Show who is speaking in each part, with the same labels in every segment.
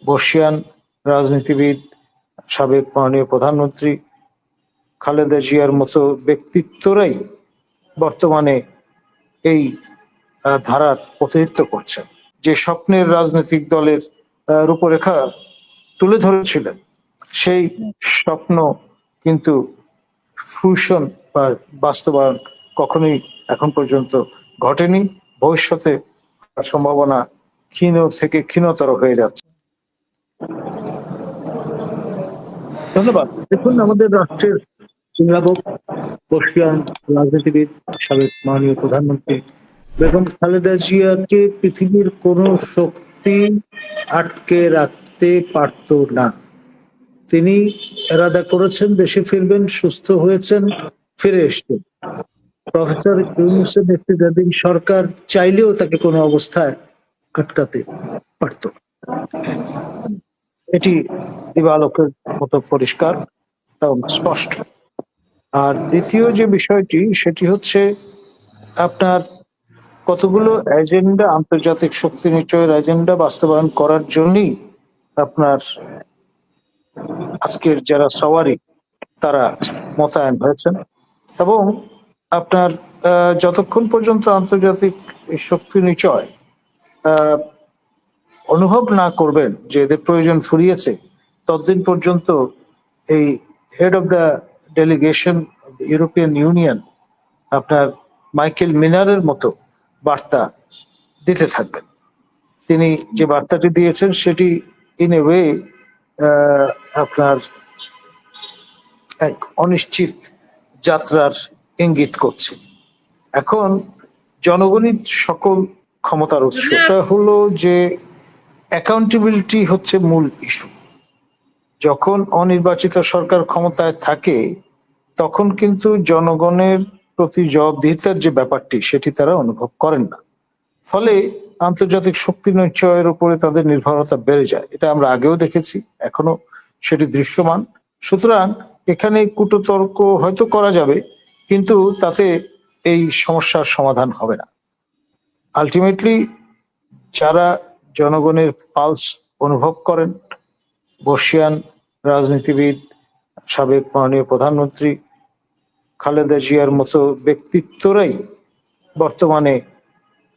Speaker 1: বর্ষিয়ান রাজনীতিবিদ, সাবেক মাননীয় প্রধানমন্ত্রী খালেদা জিয়ার মতো ব্যক্তিত্বরাই বর্তমানে এই ধারার প্রতিনিধিত্ব করছেন। যে স্বপ্নের রাজনৈতিক দলের রূপরেখা তুলে ধরেছিলেন, সেই স্বপ্ন কিন্তু ফ্রুশন বা বাস্তবায়ন কখনোই এখন পর্যন্ত ঘটেনি। ভবিষ্যতে সম্ভাবনা ক্ষীণ থেকে ক্ষীণতর হয়ে যাচ্ছে। ধন্যবাদ। দেখুন, আমাদের রাষ্ট্রের অভিভাবক, বর্ষিয়ান রাজনীতিবিদ, সাবেক মাননীয় প্রধানমন্ত্রী বেগম খালেদা জিয়াকে পৃথিবীর কোনো শক্তি আটকে রাখতে পারত না। তিনি এরাদা করেছেন দেশে ফিরবেন, সুস্থ হয়েছেন, ফিরে এসছেন। প্রফেসর ইউনূসের নেতৃত্বাধীন সরকার চাইলেও তাকে কোনো অবস্থায় আটকাতে পারত। এটি দিবালোকের মতো পরিষ্কার এবং স্পষ্ট। আর দ্বিতীয় যে বিষয়টি, সেটি হচ্ছে আপনার কতগুলো এজেন্ডা, আন্তর্জাতিক শক্তি নিশ্চয়ের এজেন্ডা বাস্তবায়ন করার জন্যই আপনার আজকের যারা সওয়ারি তারা মোতায়েন হয়েছেন। এবং আপনার যতক্ষণ পর্যন্ত আন্তর্জাতিক শক্তি নিশ্চয় অনুভব না করবেন যে এদের প্রয়োজন ফুরিয়েছে, ততদিন পর্যন্ত এই head of the delegation European union আপনার মাইকেল মিনারের মতো বার্তা দিতে থাকবেন। তিনি যে বার্তাটি দিয়েছেন সেটি ইন এ ওয়ে আপনার এক অনিশ্চিত যাত্রার ইঙ্গিত করছে। এখন জনগণই সকল ক্ষমতার উৎস। এটা হলো যে অ্যাকাউন্টেবিলিটি হচ্ছে মূল ইস্যু। যখন অনির্বাচিত সরকার ক্ষমতায় থাকে তখন কিন্তু জনগণের প্রতি জবাবদিহিতার যে ব্যাপারটি সেটি তারা অনুভব করেন না। ফলে আন্তর্জাতিক শক্তি নিশ্চয়ের উপরে তাদের নির্ভরতা বেড়ে যায়। এটা আমরা আগেও দেখেছি, এখনো সেটি দৃশ্যমান। সুতরাং এখানে কূটতর্ক হয়তো করা যাবে, কিন্তু তাতে এই সমস্যার সমাধান হবে না। আলটিমেটলি যারা জনগণের পালস অনুভব করেন, বর্ষিয়ান রাজনীতিবিদ, সাবেক মাননীয় প্রধানমন্ত্রী খালেদা জিয়ার মতো ব্যক্তিত্বরাই বর্তমানে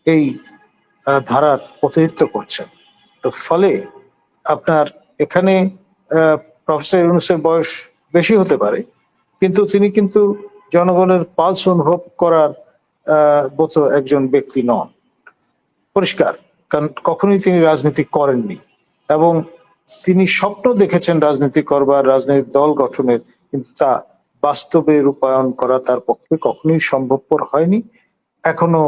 Speaker 1: এই ধারার প্রতিনিধিত্ব করছেন। তো ফলে আপনার এখানে প্রফেসর ইউনূসের বয়স বেশি হতে পারে, কিন্তু তিনি কিন্তু জনগণের পালস অনুভব করার মতো একজন ব্যক্তি নন, পরিষ্কার। কারণ কখনোই তিনি রাজনীতি করেননি এবং তিনি স্বপ্ন দেখেছেন রাজনীতি করবার, রাজনৈতিক দল গঠনের, কিন্তু তা বাস্তবে রূপায়ণ করা তার পক্ষে কখনোই সম্ভবপর হয়নি, এখনো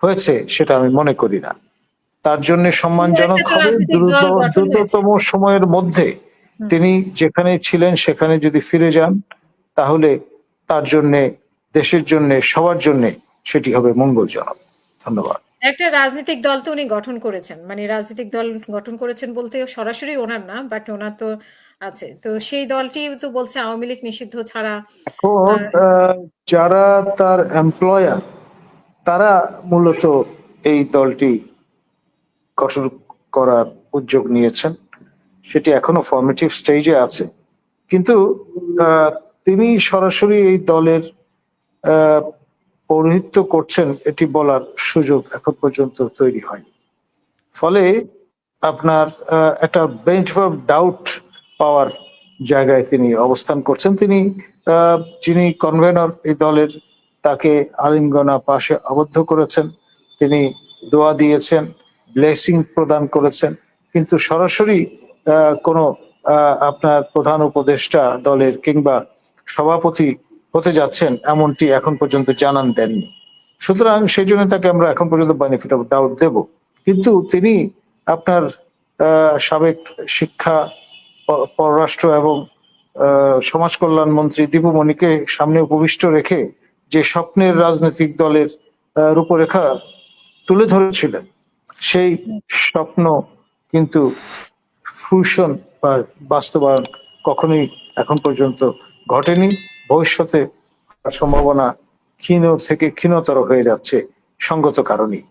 Speaker 1: হয়েছে সেটা আমি মনে করি না। তার জন্য সম্মানজনক হবে দ্রুততম সময়ের মধ্যে তিনি যেখানে ছিলেন সেখানে যদি ফিরে যান, তাহলে তার জন্য, দেশের জন্য, সবার জন্য সেটি হবে মঙ্গলজনক। ধন্যবাদ।
Speaker 2: একটা রাজনৈতিক দল তো উনি গঠন করেছেন, মানে রাজনৈতিক দল গঠন করেছেন বলতে সরাসরি ওনার না, বাট ওনার তো আছে। তো সেই দলটি তো বলছে আওয়ামী লীগ নিষিদ্ধ ছাড়া।
Speaker 1: এখন যারা তার এমপ্লয়ার তারা মূলত এই দলটি গঠন করার উদ্যোগ নিয়েছেন, সেটি এখনো ফর্মেটিভ স্টেজে আছে, কিন্তু তিনি সরাসরি এই দলের পৌরোহিত্য করছেন এটি বলার সুযোগ এখন পর্যন্ত তৈরি হয়নি। ফলে আপনার একটা বেনিফিট অফ ডাউট পাওয়ার জায়গায় তিনি অবস্থান করছেন। তিনি যিনি কনভেনর এই দলের, তাকে আলিঙ্গনা পাশে আবদ্ধ করেছেন, তিনি দোয়া দিয়েছেন, ব্লেসিং প্রদান করেছেন, কিন্তু সরাসরি কোনো আপনার প্রধান উপদেষ্টা দলের কিংবা সভাপতি হতে যাচ্ছেন এমনটি এখন পর্যন্ত জানান দেননি। সুতরাং সেই জন্য তাকে আমরা এখন পর্যন্ত বেনিফিট অফ ডাউট দেব। কিন্তু তিনি আপনার সাবেক শিক্ষা, পররাষ্ট্র এবং সমাজ কল্যাণ মন্ত্রী দীপুমণিকে সামনে উপবিষ্ট রেখে যে স্বপ্নের রাজনৈতিক দলের রূপরেখা তুলে ধরেছিলেন, সেই স্বপ্ন কিন্তু ফ্রুশন বা বাস্তবায়ন কখনোই এখন পর্যন্ত ঘটেনি। ভবিষ্যতে সম্ভাবনা ক্ষীণ থেকে ক্ষীণতর হয়ে যাচ্ছে সঙ্গত কারণেই।